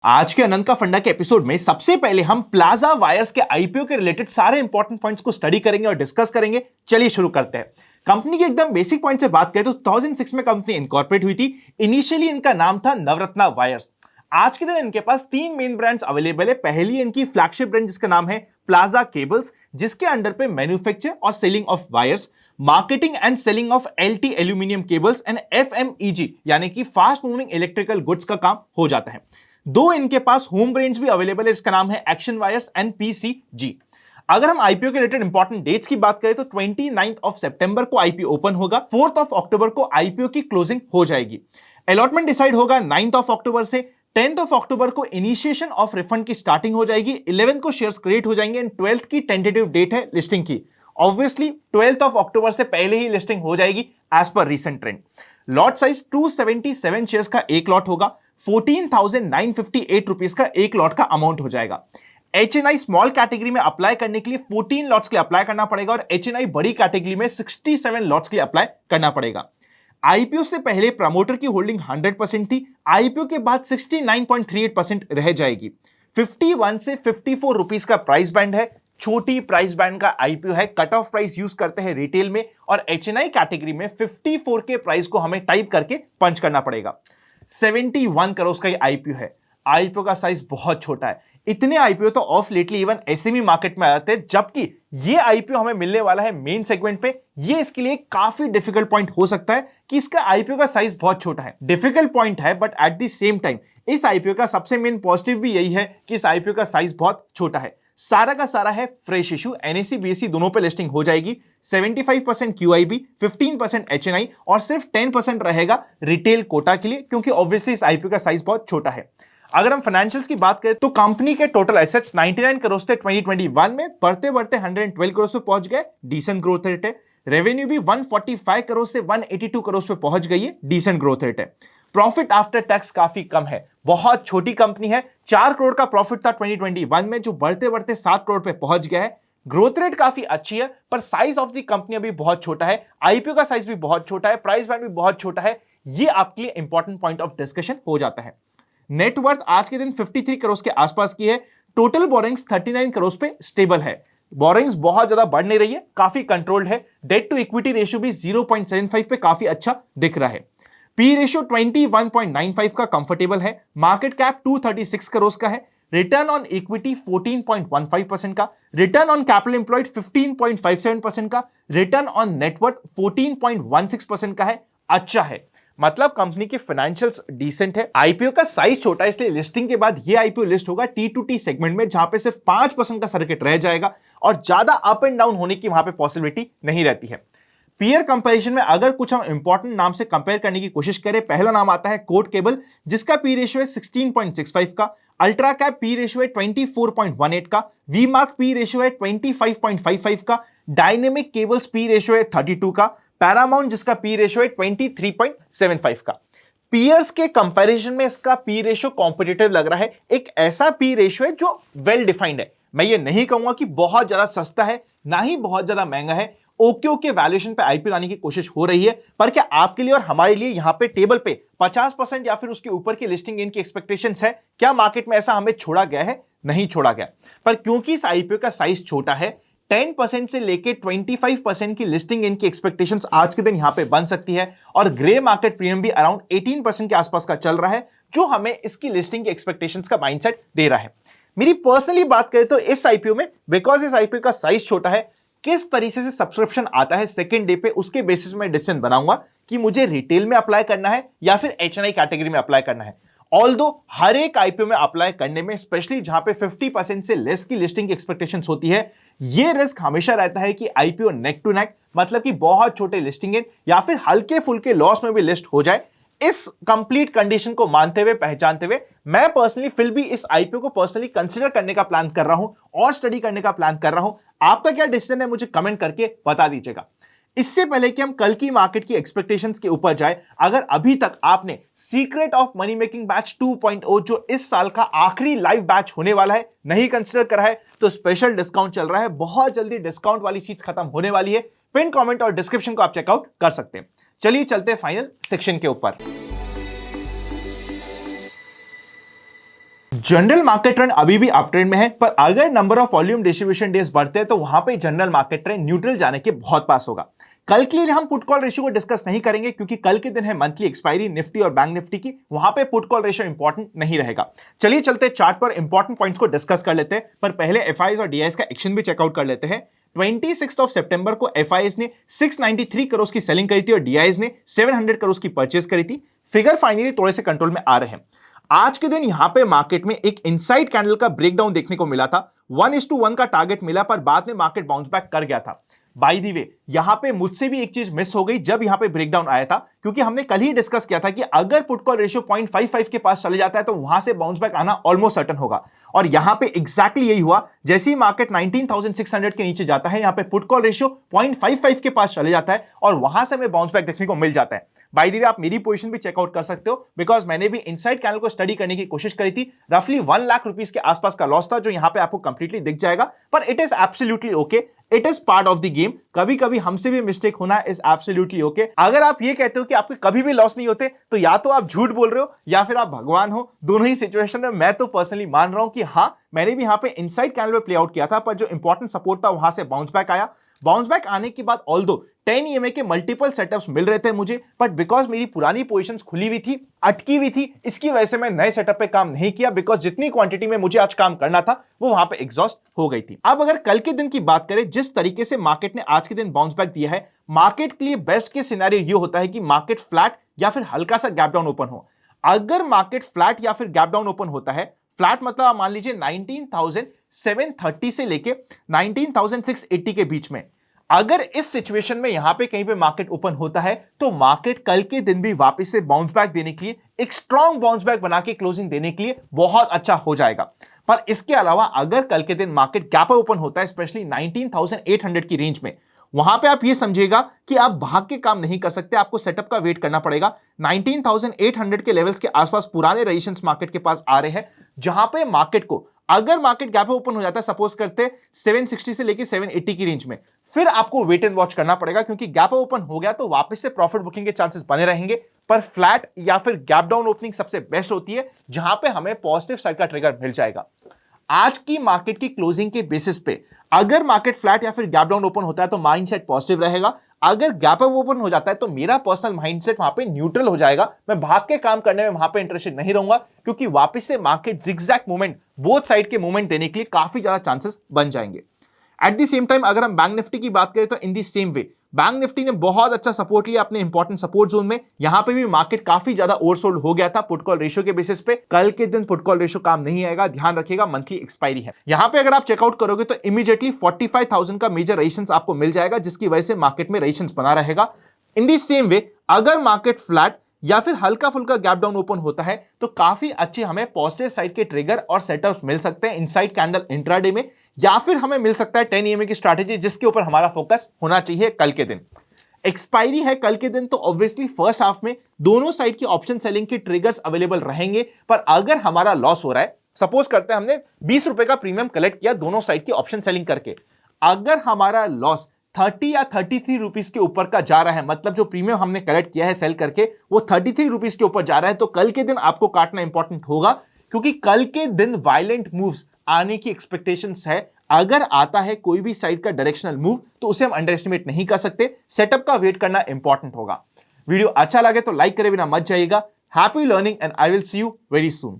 आज के अनंत का फंडा के एपिसोड में सबसे पहले हम प्लाजा वायर्स के आईपीओ के रिलेटेड सारे इंपॉर्टेंट पॉइंट्स को स्टडी करेंगे और डिस्कस करेंगे। चलिए शुरू करते हैं। कंपनी के एकदम बेसिक पॉइंट से बात करें तो 2006 में कंपनी इनकॉर्पोरेट हुई थी। इनिशियली इनका नाम था नवरत्ना वायर्स। आज के दिन इनके पास तीन मेन ब्रांड्स अवेलेबल है। पहली इनकी फ्लैगशिप ब्रांड जिसका नाम है प्लाजा केबल्स, जिसके अंडर पे मैन्युफैक्चर और selling of wires, marketing and selling of LT aluminium cables and FMEG यानी कि फास्ट मूविंग इलेक्ट्रिकल गुड्स का काम हो जाता है। दो इनके पास होम ब्रांड्स भी अवेलेबल है, इसका नाम है एक्शन वायर्स एंड पीसीजी। अगर हम आईपीओ के रिलेटेड इंपॉर्टेंट डेट्स की बात करें तो 29 ऑफ सितंबर को आईपीओ ओपन होगा, 4 ऑफ अक्टूबर को आईपीओ की क्लोजिंग हो जाएगी। अलॉटमेंट डिसाइड होगा 9 ऑफ अक्टूबर से। 10 ऑफ अक्टूबर को इनिशिएशन ऑफ रिफंड की स्टार्टिंग हो जाएगी। 11 को शेयर्स क्रिएट हो जाएंगे एंड 12 की टेंटेटिव डेट है लिस्टिंग की। ऑब्वियसली 12 ऑफ अक्टूबर से पहले ही लिस्टिंग हो जाएगी as per recent trend. Lot size 277 shares का एक लॉट होगा। 14,958 रुपीज का एक लॉट का अमाउंट हो जाएगा। एचएनआई स्मॉल कैटेगरी में अप्लाई करने के लिए 14 लॉट्स के लिए अप्लाई करना पड़ेगा और एचएनआई बड़ी कैटेगरी में 67 लॉट्स के लिए अप्लाई करना पड़ेगा। आईपीओ से पहले प्रमोटर की होल्डिंग 100% थी। आईपीओ के बाद 69.38% रह जाएगी। 51 से 54 रुपीज का प्राइस बैंड है। छोटी प्राइस बैंड का आईपीओ है। कट ऑफ प्राइस यूज करते हैं रिटेल में और एचएनआई कैटेगरी में 54 के प्राइस को हमें टाइप करके पंच करना पड़ेगा। 71 करोड़ का आईपीओ है। आईपीओ का साइज बहुत छोटा है। इतने आईपीओ तो of lately even SME market में आते हैं, जबकि ये आईपीओ हमें मिलने वाला है मेन सेगमेंट पे। ये इसके लिए काफी डिफिकल्ट पॉइंट हो सकता है कि इसका आईपीओ का साइज बहुत छोटा है। डिफिकल्ट पॉइंट है, but at the same time इस आईपीओ का सबसे मेन पॉजिटिव भी यही है कि इस आईपीओ का साइज बहुत छोटा है। सारा का सारा है फ्रेश इशू। एनएसई बीएसई दोनों पे लिस्टिंग हो जाएगी। 75% क्यूआईबी, 15% एचएनआई और सिर्फ 10% रहेगा रिटेल कोटा के लिए, क्योंकि ऑब्वियसली इस आईपीओ का साइज बहुत छोटा है। अगर हम फाइनेंशियल्स की बात करें तो कंपनी के टोटल एसेट्स 99 करोड़ थे 2021 में, बढ़ते बढ़ते 112 करोड़ पे पहुंच गए। डिसेंट ग्रोथ रेट है। रेवेन्यू भी 145 करोड़ से 182 करोड़ पे पहुंच गई है। डिसेंट ग्रोथ रेट है। प्रॉफिट आफ्टर टैक्स काफी कम है। बहुत छोटी कंपनी है। 4 करोड़ का प्रॉफिट था 2021 में, जो बढ़ते बढ़ते 7 करोड़ पे पहुंच गया है। ग्रोथ रेट काफी अच्छी है, पर साइज ऑफ द कंपनी अभी बहुत छोटा है। आईपीओ का साइज भी बहुत छोटा है। प्राइस बैंड भी बहुत छोटा है। ये आपके लिए इंपॉर्टेंट पॉइंट ऑफ डिस्कशन हो जाता है। नेटवर्थ आज के दिन 53 करोड़ के आसपास की है। टोटल बोरिंग्स 39 करोड़ पे स्टेबल है। बोरिंग्स बहुत ज्यादा बढ़ नहीं रही है, काफी कंट्रोल्ड है। डेट टू इक्विटी रेशियो भी 0.75 पे काफी अच्छा दिख रहा है। पी रेशियो 21.95 का कंफर्टेबल है। मार्केट कैप 236 करोड़ का है। रिटर्न ऑन इक्विटी 14.15% का। रिटर्न ऑन कैपिटल एम्प्लॉयड 15.57% का। रिटर्न ऑन नेटवर्थ 14.16% का है। अच्छा है, मतलब कंपनी के फाइनेंशियल्स डिसेंट है। आईपीओ का साइज छोटा है, इसलिए लिस्टिंग के बाद ये आईपीओ लिस्ट होगा T2T सेगमेंट में, जहां पे सिर्फ 5% का सर्किट रह जाएगा और ज्यादा अप एंड डाउन होने की वहां पे पॉसिबिलिटी नहीं रहती है। पीयर कंपैरिजन में अगर कुछ हम इंपॉर्टेंट नाम से कंपेयर करने की कोशिश करें, पहला नाम आता है कोट केबल, जिसका पी रेशियो है 16.65 का। अल्ट्रा कैप पी रेशियो है 24.18 का। वी मार्क पी रेशियो है 25.55 का। डायनेमिक केबल्स पी रेशियो है 32 का। पैरामाउंट जिसका पी रेशियो है 23.75 का। पीयर्स के कंपैरिजन में इसका पी रेशियो कॉम्पिटिटिव लग रहा है। एक ऐसा पी रेशियो है जो वेल डिफाइंड है। मैं ये नहीं कहूंगा कि बहुत ज्यादा सस्ता है, ना ही बहुत ज्यादा महंगा है। ओके के वैल्यूएशन पे आईपीओ लाने की कोशिश हो रही है, पर क्या आपके लिए और हमारे लिए यहां पे टेबल पे 50% या फिर उसके ऊपर की लिस्टिंग इनकी एक्सपेक्टेशंस है? क्या मार्केट में ऐसा हमें छोड़ा गया है? नहीं छोड़ा गया। पर क्योंकि इस आईपीओ का साइज छोटा है, 10% से लेके 25% की लिस्टिंग इनकी एक्सपेक्टेशंस आज के दिन यहां पे बन सकती है और ग्रे मार्केट प्रीमियम भी अराउंड 18% के आसपास का चल रहा है, जो हमें इसकी लिस्टिंग की एक्सपेक्टेशंस का माइंडसेट दे रहा है। मेरी पर्सनली बात करें तो इस आईपीओ में, बिकॉज इस आईपीओ का साइज छोटा है, किस तरीके से सब्सक्रिप्शन आता है सेकंड डे पे, उसके बेसिस में डिसीजन बनाऊंगा कि मुझे रिटेल में अप्लाई करना है या फिर एचएनआई कैटेगरी में अप्लाई करना है। ऑल्दो हर एक आईपीओ में अप्लाई करने में, स्पेशली जहां पे 50% से लेस की लिस्टिंग की एक्सपेक्टेशंस होती है, ये रिस्क हमेशा रहता है कि आईपीओ नेक टू नेक, मतलब कि बहुत छोटे लिस्टिंग इन या फिर हल्के फुल्के लॉस में भी लिस्ट हो जाए। इस कंप्लीट कंडीशन को मानते हुए, पहचानते हुए, मैं पर्सनली फिर भी इस आईपीओ को पर्सनली कंसीडर करने का प्लान कर रहा हूं और स्टडी करने का प्लान कर रहा हूं। आपका क्या डिसीजन है मुझे कमेंट करके बता दीजिएगा। इससे पहले कि हम कल की मार्केट की एक्सपेक्टेशंस के ऊपर जाए, अगर अभी तक आपने secret of money making batch 2.0, जो इस साल का आखिरी लाइव बैच होने वाला है, नहीं कंसीडर करा है, तो स्पेशल डिस्काउंट चल रहा है। बहुत जल्दी डिस्काउंट वाली सीट्स खत्म होने वाली है। पिन कमेंट और डिस्क्रिप्शन को आप चेकआउट कर सकते हैं। चलिए चलते हैं फाइनल सेक्शन के ऊपर। जनरल मार्केट ट्रेंड अभी भी अप ट्रेंड में है, पर अगर number of volume distribution days बढ़ते हैं तो वहां पे जनरल मार्केट ट्रेंड न्यूट्रल जाने के बहुत पास होगा। कल के लिए हम पुट कॉल रेशियो को डिस्कस नहीं करेंगे क्योंकि कल के दिन है मंथली एक्सपायरी निफ्टी और बैंक निफ्टी की, वहां पे पुट कॉल रेशियो इंपॉर्टेंट नहीं रहेगा। चलिए चलते चार्ट पर इंपॉर्टेंट पॉइंट्स को डिस्कस कर लेते हैं, पर पहले एफआईज और डीआईज का एक्शन भी चेकआउट कर लेते हैं। 26 सितंबर को एफआईज ने 693 करोड़ की सेलिंग करी थी और डीआईज ने 700 करोड़ की परचेज करी थी। फिगर फाइनली थोड़े से कंट्रोल में आ रहे हैं। आज के दिन यहां पे मार्केट में एक इनसाइड कैंडल का ब्रेकडाउन देखने को मिला था। 1:1 का टारगेट मिला, पर बाद में मार्केट बाउंस बैक कर गया था। बाय द वे, यहां पे मुझसे भी एक चीज मिस हो गई जब यहां पे ब्रेकडाउन आया था, क्योंकि हमने कल ही डिस्कस किया था कि अगर पुट कॉल रेशियो 0.55 के पास चले जाता है तो वहां से बाउंस बैक आना ऑलमोस्ट सर्टन होगा। और यहां पे एग्जैक्टली यही हुआ। जैसे ही मार्केट 19,600 के नीचे जाता है, यहां पे पुट कॉल रेशियो 0.55 के पास चले जाता है और वहां से हमें बाउंस बैक देखने को मिल जाता है। बाय द वे, आप मेरी पोजीशन भी चेकआउट कर सकते हो, बिकॉज मैंने भी इनसाइड कैंडल को स्टडी करने की कोशिश करी थी। रफली 1 लाख रुपीस के आसपास का लॉस था, जो यहां पे आपको कंप्लीटली दिख जाएगा, पर it is absolutely okay. It is part of the game. कभी कभी हमसे भी मिस्टेक होना इज एब्सोल्युटली ओके। अगर आप ये कहते हो कि आपके कभी भी लॉस नहीं होते, तो या तो आप झूठ बोल रहे हो या फिर आप भगवान हो। दोनों ही सिचुएशन में मैं तो पर्सनली मान रहा हूं कि हाँ, मैंने भी यहां पे इनसाइड कैंडल में प्ले आउट किया था, पर जो इंपॉर्टेंट सपोर्ट था वहां से बाउंस बैक आया। बाउंस बैक आने के बाद ऑल्दो 10 EMA के मल्टीपल सेटअप्स मिल रहे थे मुझे, बट बिकॉज मेरी पुरानी पोजीशंस खुली हुई थी, अटकी हुई थी, इसकी वजह से मैं नए सेटअप पे काम नहीं किया, बिकॉज जितनी क्वांटिटी में मुझे आज काम करना था वो वहां पे एग्जॉस्ट हो गई थी। अब अगर कल के दिन की बात करें, जिस तरीके से मार्केट ने आज के दिन बाउंस बैक दिया है, मार्केट के लिए बेस्ट के सिनेरियो ये होता है कि मार्केट फ्लैट या फिर हल्का सा गैप डाउन ओपन हो। अगर मार्केट फ्लैट या फिर गैप डाउन ओपन होता है, फ्लैट मतलब आप मान लीजिए 19,730 से लेके 19,680 के बीच में, अगर इस सिचुएशन में यहां पे कहीं पे मार्केट ओपन होता है, तो मार्केट कल के दिन भी वापस से बाउंस बैक देने के लिए, एक स्ट्रॉन्ग बाउंस बैक बना के क्लोजिंग देने के लिए बहुत अच्छा हो जाएगा। पर इसके अलावा अगर कल के दिन मार्केट गैप ओपन होता है, स्पेशली 19,800 की रेंज में, वहां पे आप ये समझिएगा कि आप भाग के काम नहीं कर सकते, आपको सेटअप का वेट करना पड़ेगा। 19,800 के लेवल्स के आसपास पुराने रेजिस्टेंस मार्केट के पास आ रहे हैं, जहां पे मार्केट को, अगर मार्केट गैप ओपन हो जाता है, सपोज करते 760 से लेके 780 की रेंज में, फिर आपको वेट एंड वॉच करना पड़ेगा, क्योंकि गैप ओपन हो गया तो वापस से प्रॉफिट बुकिंग के चांसेस बने रहेंगे। पर फ्लैट या फिर गैप डाउन ओपनिंग सबसे बेस्ट होती है, जहां पे हमें पॉजिटिव साइड का ट्रिगर मिल जाएगा। आज की मार्केट की क्लोजिंग के बेसिस पे अगर मार्केट फ्लैट या फिर गैप डाउन ओपन होता है तो माइंडसेट पॉजिटिव रहेगा। अगर गैप अप ओपन हो जाता है तो मेरा पर्सनल माइंडसेट वहां पे न्यूट्रल हो जाएगा। मैं भाग के काम करने में वहां पे इंटरेस्टेड नहीं रहूंगा, क्योंकि वापस से market zigzag movement, both side के मूवमेंट देने के लिए काफी ज्यादा चांसेस बन जाएंगे। एट द सेम टाइम अगर हम बैंक निफ्टी की बात करें तो in the same way, bank Nifty ने बहुत अच्छा सपोर्ट लिया अपने इंपॉर्टेंट सपोर्ट जोन में। यहां पे भी मार्केट काफी ज्यादा ओवरसोल्ड हो गया था पुट कॉल रेशियो के बेसिस पे। कल के दिन पुट कॉल रेशियो काम नहीं आएगा, ध्यान रखिएगा, मंथली एक्सपायरी है। यहां पे अगर आप चेकआउट करोगे तो इमीडिएटली 45,000 का मेजर रेजिस्टेंस आपको मिल जाएगा, जिसकी वजह से मार्केट में रेजिस्टेंस बना रहेगा। इन दी सेम वे अगर मार्केट फ्लैट या फिर हल्का फुल्का गैप डाउन ओपन होता है तो काफी अच्छे हमें पॉजिटिव साइड के ट्रिगर और सेटअप्स मिल सकते हैं इनसाइड कैंडल इंट्राडे में, या फिर हमें मिल सकता है 10 EMA की स्ट्रैटेजी, जिसके ऊपर हमारा फोकस होना चाहिए कल के दिन। एक्सपायरी है कल के दिन, तो ऑब्वियसली फर्स्ट हाफ में दोनों साइड की ऑप्शन सेलिंग के ट्रिगर्स अवेलेबल रहेंगे। पर अगर हमारा लॉस हो रहा है, सपोज करते हैं हमने 20 रुपए का प्रीमियम कलेक्ट किया दोनों साइड की ऑप्शन सेलिंग करके, अगर हमारा लॉस 30 या 33 रुपीज के ऊपर का जा रहा है, मतलब जो प्रीमियम हमने कलेक्ट किया है सेल करके वो 33 रुपीज के ऊपर जा रहा है, तो कल के दिन आपको काटना इंपॉर्टेंट होगा, क्योंकि कल के दिन वायलेंट मूव्स आने की एक्सपेक्टेशंस है। अगर आता है कोई भी साइड का डायरेक्शनल मूव, तो उसे हम अंडर एस्टिमेट नहीं कर सकते, सेटअप का वेट करना इंपॉर्टेंट होगा। वीडियो अच्छा लगे तो लाइक करे बिना मत जाइएगा। Happy learning and I will see you very soon.